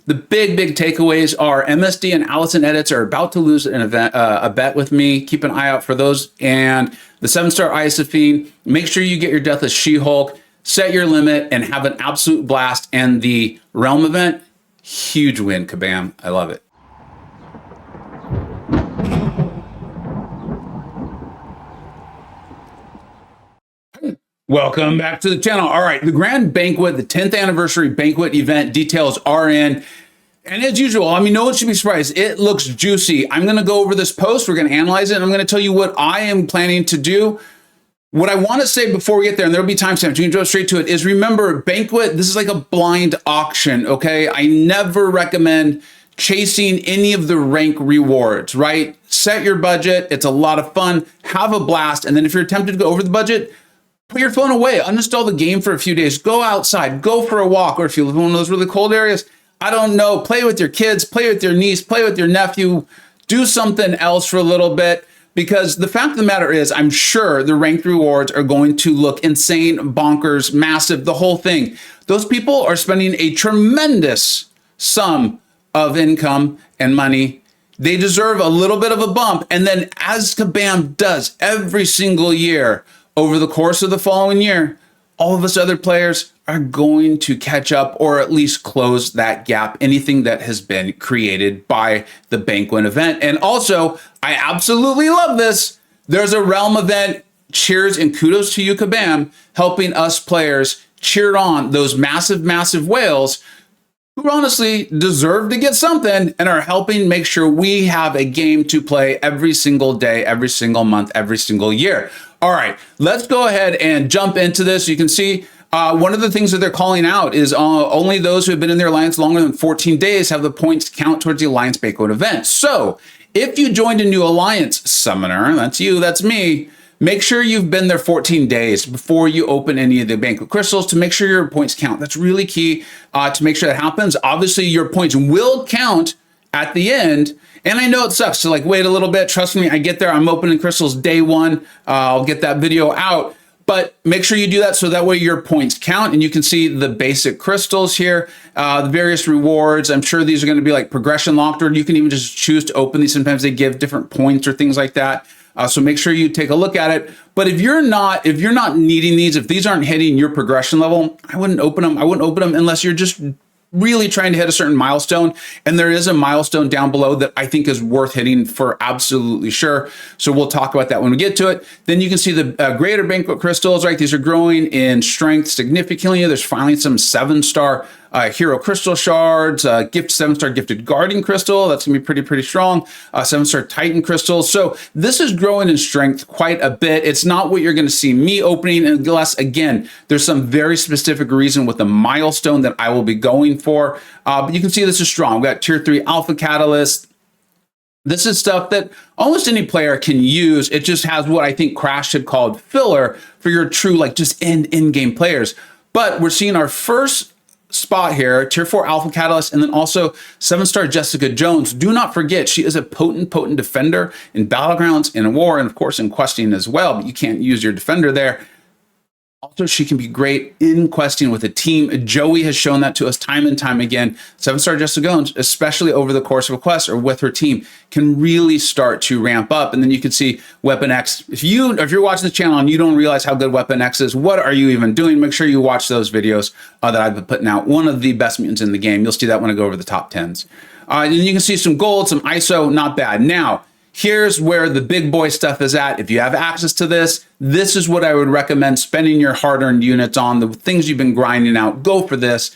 The big takeaways are MSD and Allison Edits are about to lose a bet with me. Keep an eye out for those. And the 7-star Isophyne, make sure you get your Deathless She-Hulk, set your limit, and have an absolute blast. And the Realm event, huge win, kabam. I love it. Welcome back to the channel. All right, the Grand Banquet, the 10th anniversary Banquet event details are in. And as usual, I mean, no one should be surprised. It looks juicy. I'm going to go over this post. We're going to analyze it. And I'm going to tell you what I am planning to do. What I want to say before we get there, and there'll be timestamps, you can go straight to it, is remember, Banquet, this is like a blind auction, okay? I never recommend chasing any of the rank rewards, right? Set your budget. It's a lot of fun. Have a blast. And then if you're tempted to go over the budget, put your phone away, uninstall the game for a few days, go outside, go for a walk, or if you live in one of those really cold areas, I don't know, play with your kids, play with your niece, play with your nephew, do something else for a little bit, because the fact of the matter is, I'm sure the ranked rewards are going to look insane, bonkers, massive, the whole thing. Those people are spending a tremendous sum of income and money. They deserve a little bit of a bump. And then as Kabam does every single year, over the course of the following year, all of us other players are going to catch up or at least close that gap, anything that has been created by the Banquet event. And also, I absolutely love this. There's a Realm event. Cheers and kudos to you, Kabam, helping us players cheer on those massive whales who honestly deserve to get something and are helping make sure we have a game to play every single day, every single month, every single year. All right, let's go ahead and jump into this. You can see one of the things that they're calling out is only those who have been in their alliance longer than 14 days have the points count towards the Alliance Banquet event. So if you joined a new alliance summoner, that's you, that's me, make sure you've been there 14 days before you open any of the Banquet crystals to make sure your points count. That's really key to make sure that happens. Obviously, your points will count at the end. And I know it sucks to like wait a little bit. Trust me, I get there. I'm opening crystals day one. I'll get that video out. But make sure you do that so that way your points count. And you can see the basic crystals here, the various rewards. I'm sure these are going to be like progression locked, or you can even just choose to open these. Sometimes they give different points or things like that. So make sure you take a look at it. But if you're not needing these, if these aren't hitting your progression level, I wouldn't open them. I wouldn't open them unless you're just really trying to hit a certain milestone. And there is a milestone down below that I think is worth hitting for absolutely sure. So we'll talk about that when we get to it. Then you can see the greater Banquet crystals, right? These are growing in strength significantly. There's finally some 7-star hero crystal shards, gift 7-star gifted guardian crystal. That's gonna be pretty strong. 7-star titan crystal. So this is growing in strength quite a bit. It's not what you're gonna see me opening unless, again, there's some very specific reason with the milestone that I will be going for. But you can see this is strong. We got tier 3 alpha catalyst. This is stuff that almost any player can use. It just has what I think Crash had called filler for your true, like just in-game players. But we're seeing our first spot here, tier 4 alpha catalyst, and then also 7-star Jessica Jones. Do not forget, she is a potent defender in battlegrounds, in war, and of course in questing as well, but you can't use your defender there. Also, she can be great in questing with a team. Joey has shown that to us time and time again. 7-star Jessica Jones, especially over the course of a quest or with her team, can really start to ramp up. And then you can see Weapon X. If you're watching the channel and you don't realize how good Weapon X is, what are you even doing? Make sure you watch those videos that I've been putting out. One of the best mutants in the game. You'll see that when I go over the top 10s. And you can see some gold, some ISO, not bad. Now, here's where the big boy stuff is at. If you have access to this, this is what I would recommend spending your hard-earned units on, the things you've been grinding out. Go for this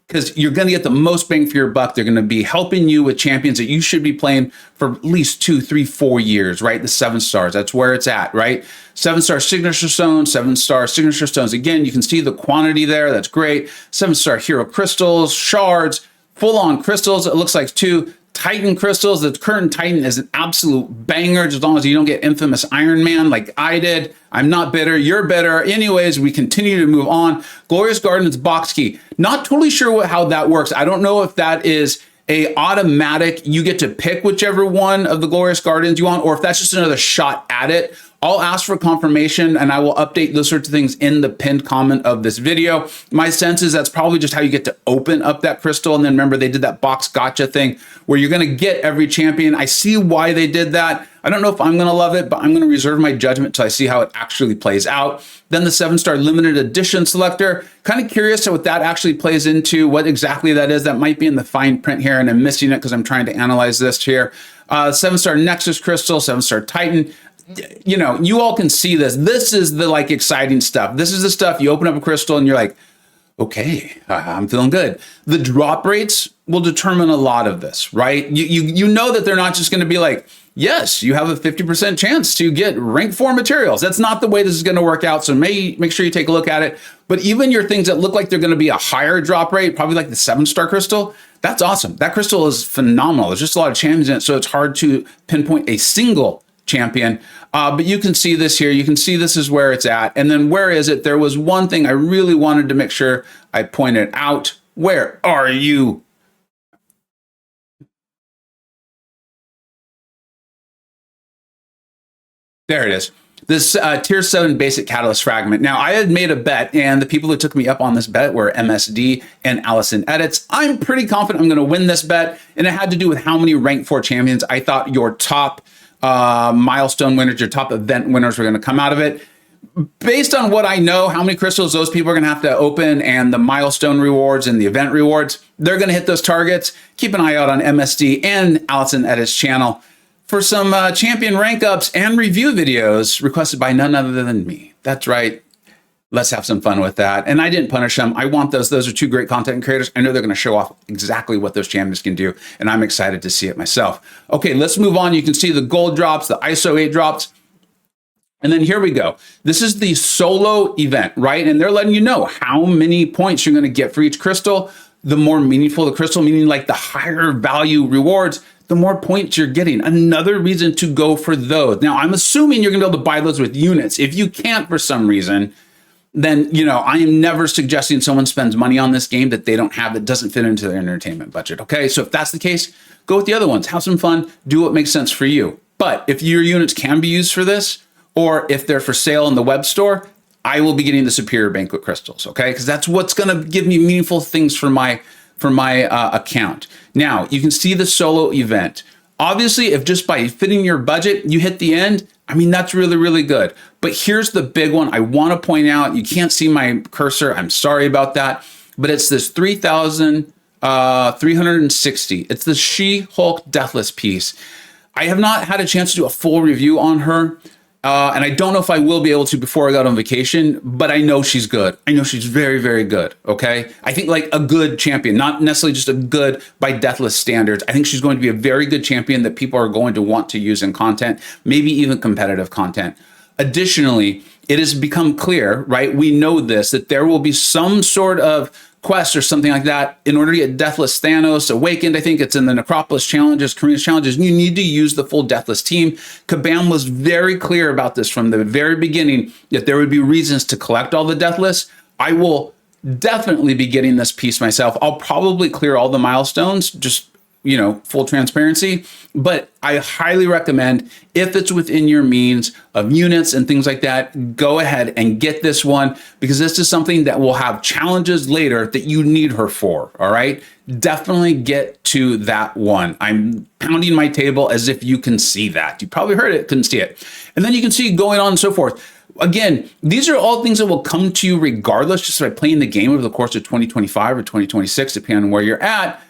because you're going to get the most bang for your buck. They're going to be helping you with champions that you should be playing for at least 2, 3, 4 years, right? The 7 stars, that's where it's at, right? 7-star signature stones, 7-star signature stones. Again, you can see the quantity there. That's great. 7-star hero crystals, shards, full-on crystals. It looks like 2 Titan crystals. The current Titan is an absolute banger, as long as you don't get infamous Iron Man like I did. I'm not bitter, you're bitter. Anyways, we continue to move on. Glorious Gardens box key. Not totally sure how that works. I don't know if that is a automatic, you get to pick whichever one of the Glorious Gardens you want, or if that's just another shot at it. I'll ask for confirmation and I will update those sorts of things in the pinned comment of this video. My sense is that's probably just how you get to open up that crystal. And then remember, they did that box gotcha thing where you're going to get every champion. I see why they did that. I don't know if I'm going to love it, but I'm going to reserve my judgment till I see how it actually plays out. Then the 7-star limited edition selector, kind of curious what that actually plays into, what exactly that is. That might be in the fine print here, and I'm missing it because I'm trying to analyze this here. 7-star Nexus crystal, 7-star Titan. You know, you all can see this. This is the like exciting stuff. This is the stuff you open up a crystal and you're like, okay, I'm feeling good. The drop rates will determine a lot of this, right? You know that they're not just going to be like, yes, you have a 50% chance to get rank 4 materials. That's not the way this is going to work out. So make sure you take a look at it. But even your things that look like they're going to be a higher drop rate, probably like the 7-star crystal, that's awesome. That crystal is phenomenal. There's just a lot of champions in it, so it's hard to pinpoint a single champion. But you can see this here. You can see this is where it's at. And then where is it? There was one thing I really wanted to make sure I pointed out. Where are you? There it is. This tier 7 basic catalyst fragment. Now, I had made a bet, and the people who took me up on this bet were MSD and Allison Edits. I'm pretty confident I'm going to win this bet, and it had to do with how many rank 4 champions I thought your top milestone winners, your top event winners were going to come out of it. Based on what I know, how many crystals those people are going to have to open and the milestone rewards and the event rewards, they're going to hit those targets. Keep an eye out on MSD and Allison Edits' channel for some champion rank ups and review videos requested by none other than me. That's right. Let's have some fun with that. And I didn't punish them. I want those. Those are 2 great content creators. I know they're going to show off exactly what those champions can do. And I'm excited to see it myself. Okay, let's move on. You can see the gold drops, the ISO 8 drops. And then here we go. This is the solo event, right? And they're letting you know how many points you're going to get for each crystal. The more meaningful the crystal, meaning like the higher value rewards, the more points you're getting. Another reason to go for those. Now, I'm assuming you're going to be able to buy those with units. If you can't for some reason, then, you know, I am never suggesting someone spends money on this game that they don't have, that doesn't fit into their entertainment budget. Okay, so if that's the case, go with the other ones. Have some fun. Do what makes sense for you. But if your units can be used for this, or if they're for sale in the web store, I will be getting the superior Banquet crystals. Okay, because that's what's going to give me meaningful things for my account. Now, you can see the solo event. Obviously, if just by fitting your budget, you hit the end, I mean, that's really, really good. But here's the big one I want to point out. You can't see my cursor. I'm sorry about that. But it's this 3,360. It's the She-Hulk Deathless piece. I have not had a chance to do a full review on her. And I don't know if I will be able to before I got on vacation, but I know she's good. I know she's very, very good, okay? I think like a good champion, not necessarily just a good by Deathless standards. I think she's going to be a very good champion that people are going to want to use in content, maybe even competitive content. Additionally, it has become clear, right? We know this, that there will be some sort of quest or something like that in order to get Deathless Thanos Awakened. I think it's in the Necropolis challenges, Korea's challenges. You need to use the full Deathless team. Kabam was very clear about this from the very beginning, that there would be reasons to collect all the Deathless. I will definitely be getting this piece myself. I'll probably clear all the milestones, just, you know, full transparency, but I highly recommend, if it's within your means of units and things like that, go ahead and get this one, because this is something that will have challenges later that you need her for. All right, definitely get to that one. I'm pounding my table as if you can see that. You probably heard it, couldn't see it. And then you can see going on and so forth. Again, these are all things that will come to you regardless, just by playing the game over the course of 2025 or 2026, depending on where you're at.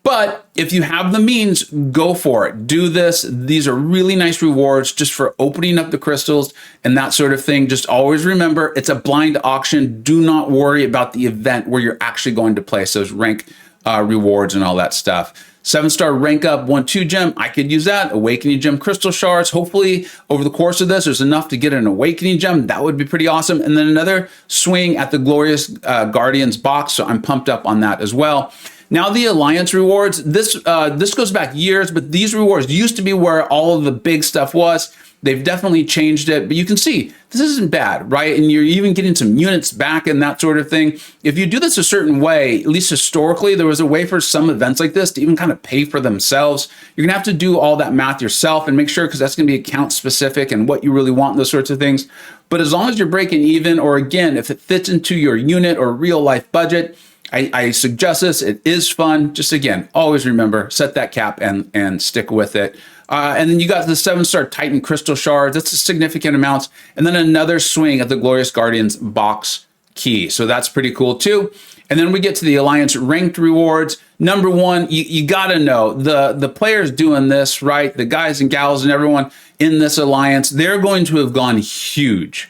But if you have the means, go for it. Do this. These are really nice rewards just for opening up the crystals and that sort of thing. Just always remember, it's a blind auction. Do not worry about the event where you're actually going to place those rank rewards and all that stuff. 7-star rank up 1-2 gem. I could use that. Awakening gem crystal shards. Hopefully over the course of this, there's enough to get an awakening gem. That would be pretty awesome. And then another swing at the glorious Guardians box. So I'm pumped up on that as well. Now the Alliance rewards, this goes back years, but these rewards used to be where all of the big stuff was. They've definitely changed it, but you can see this isn't bad, right? And you're even getting some units back and that sort of thing. If you do this a certain way, at least historically, there was a way for some events like this to even kind of pay for themselves. You're gonna have to do all that math yourself and make sure, because that's gonna be account specific and what you really want, those sorts of things. But as long as you're breaking even, or again, if it fits into your unit or real life budget, I suggest this. It is fun. Just again, always remember, set that cap and stick with it. And then you got the 7-star Titan Crystal Shards. That's a significant amount. And then another swing at the Glorious Guardians box key. So that's pretty cool too. And then we get to the Alliance ranked rewards. Number one, you got to know the players doing this, right? The guys and gals and everyone in this Alliance, they're going to have gone huge.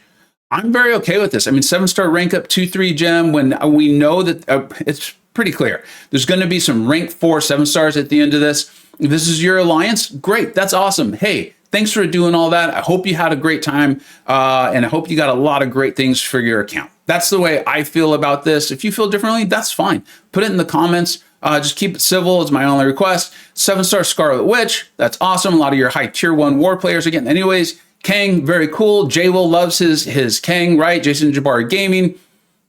I'm very okay with this. I mean, 7-star rank up 2-3 gem when we know that it's pretty clear. There's going to be some rank 4 7-stars at the end of this. If this is your Alliance, great. That's awesome. Hey, thanks for doing all that. I hope you had a great time, and I hope you got a lot of great things for your account. That's the way I feel about this. If you feel differently, that's fine. Put it in the comments. Just keep it civil is my only request. 7-star Scarlet Witch. That's awesome. A lot of your high tier 1 war players are getting anyways. Kang, very cool. J-Will loves his Kang, right? Jason Jabbar Gaming.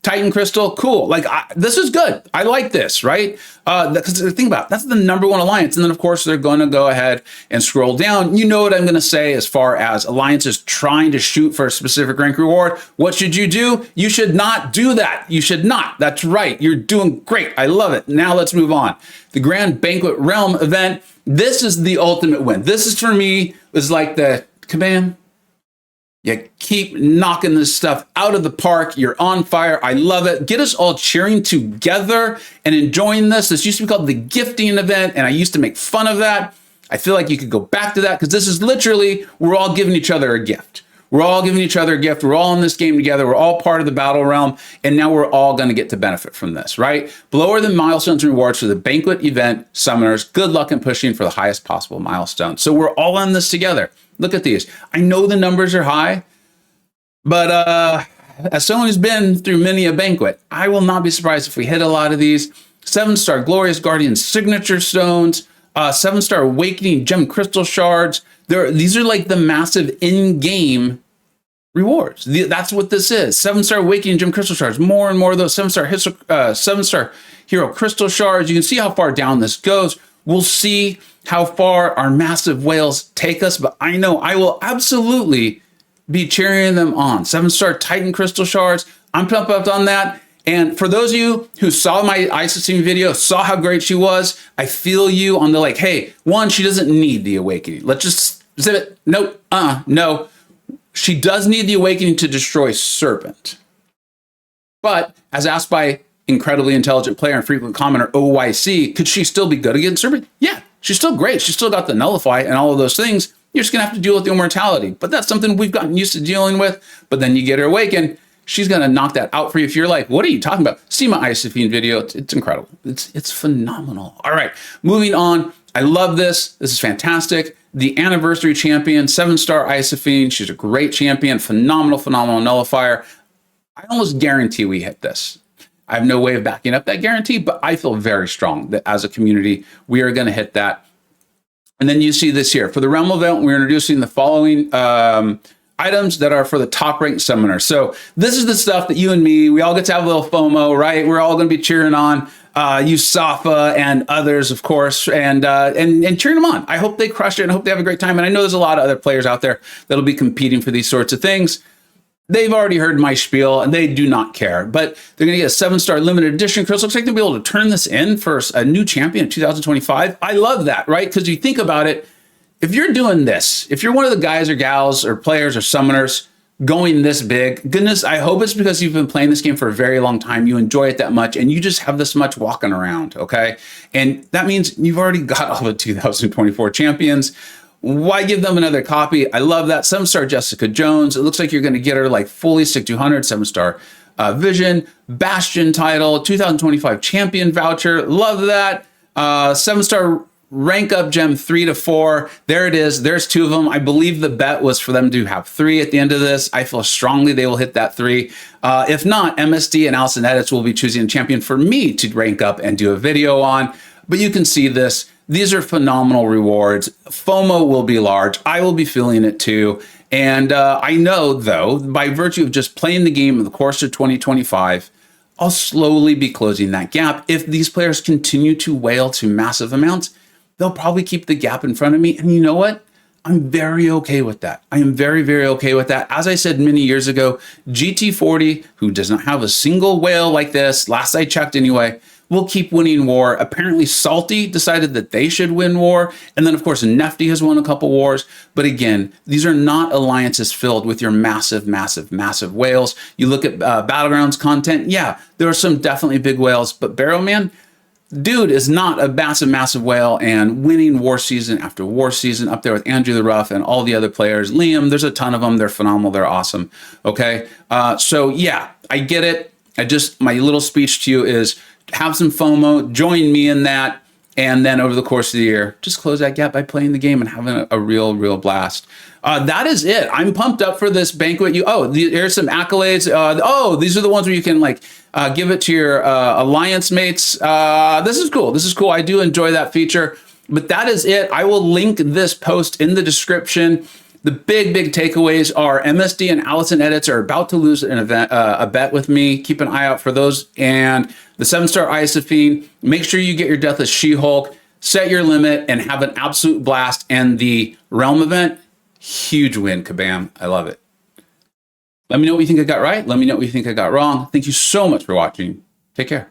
Titan Crystal, cool. Like, this is good. I like this, right? Because think about it, that's the number 1 Alliance. And then, of course, they're going to go ahead and scroll down. You know what I'm going to say as far as Alliances trying to shoot for a specific rank reward. What should you do? You should not do that. You should not. That's right. You're doing great. I love it. Now let's move on. The Grand Banquet Realm event. This is the ultimate win. This is, for me, was like the kabam. You keep knocking this stuff out of the park. You're on fire. I love it. Get us all cheering together and enjoying this. This used to be called the gifting event, and I used to make fun of that. I feel like you could go back to that because this is literally, we're all giving each other a gift. We're all giving each other a gift. We're all in this game together. We're all part of the battle realm, and now we're all going to get to benefit from this, right? Below are the milestones and rewards for the Banquet event summoners. Good luck in pushing for the highest possible milestone. So we're all in this together. Look at these. I know the numbers are high, but as someone who's been through many a banquet, I will not be surprised if we hit a lot of these. 7-star Glorious Guardian signature stones, 7-star Awakening gem crystal shards. These are like the massive in-game rewards. That's what this is. 7-star Awakening gem crystal shards. More and more of those 7-star hero crystal shards. You can see how far down this goes. We'll see how far our massive whales take us, but I know I will absolutely be cheering them on. 7-star Titan crystal shards. I'm pumped up on that. And for those of you who saw my Isophyne video, saw how great she was, I feel you on the like, hey, one, she doesn't need the Awakening. Let's just zip it. Nope. No. She does need the Awakening to destroy Serpent. But as asked by incredibly intelligent player and frequent commenter OYC, could she still be good against Serpent? Yeah, she's still great. She's still got the Nullify and all of those things. You're just going to have to deal with the immortality. But that's something we've gotten used to dealing with. But then you get her Awakened. She's going to knock that out for you. If you're like, what are you talking about? See my Isophyne video. It's incredible. It's phenomenal. All right, moving on. I love this. This is fantastic. The Anniversary Champion, 7-star Isophyne. She's a great champion. Phenomenal nullifier. I almost guarantee we hit this. I have no way of backing up that guarantee, but I feel very strong that as a community, we are going to hit that. And then you see this here. For the Realm event, we're introducing the following items that are for the top-ranked summoners. So this is the stuff that you and me, we all get to have a little FOMO, right? We're all going to be cheering on Usafa and others, of course, and cheering them on. I hope they crush it and I hope they have a great time. And I know there's a lot of other players out there that'll be competing for these sorts of things. They've already heard my spiel and they do not care, but they're going to get a 7-star limited edition crystal. Looks like they'll be able to turn this in for a new champion in 2025. I love that, right? Because you think about it, if you're doing this, if you're one of the guys or gals or players or summoners going this big, goodness, I hope it's because you've been playing this game for a very long time. You enjoy it that much and you just have this much walking around, okay? And that means you've already got all the 2024 champions. Why give them another copy? I love that. 7-star Jessica Jones. It looks like you're going to get her like fully stick 200, 7-star Vision, Bastion title, 2025 champion voucher. Love that. 7-star rank up gem 3 to 4. There it is. There's 2 of them. I believe the bet was for them to have 3 at the end of this. I feel strongly they will hit that 3. If not, MSD and Allison Edits will be choosing a champion for me to rank up and do a video on. But you can see this. These are phenomenal rewards. FOMO will be large. I will be feeling it too. And I know, though, by virtue of just playing the game in the course of 2025, I'll slowly be closing that gap. If these players continue to whale to massive amounts, they'll probably keep the gap in front of me. And you know what? I'm very okay with that. I am very, very okay with that. As I said many years ago, GT40, who does not have a single whale like this, last I checked anyway, will keep winning war. Apparently Salty decided that they should win war. And then of course, Nefty has won a couple wars. But again, these are not alliances filled with your massive, massive, massive whales. You look at Battlegrounds content. Yeah, there are some definitely big whales, but Barrowman, dude is not a massive, massive whale and winning war season after war season up there with Andrew the Rough and all the other players. Liam, there's a ton of them. They're phenomenal. They're awesome. Okay. So yeah, I get it. My little speech to you is have some FOMO, join me in that. And then over the course of the year, just close that gap by playing the game and having a real, real blast. That is it. I'm pumped up for this banquet. Here's some accolades. These are the ones where you can give it to your alliance mates. This is cool. This is cool. I do enjoy that feature. But that is it. I will link this post in the description. The big, big takeaways are MSD and Allison Edits are about to lose a bet with me. Keep an eye out for those. And the 7-star Isophyne, make sure you get your Deathless She-Hulk, set your limit, and have an absolute blast. And the Realm event, huge win, kabam. I love it. Let me know what you think I got right. Let me know what you think I got wrong. Thank you so much for watching. Take care.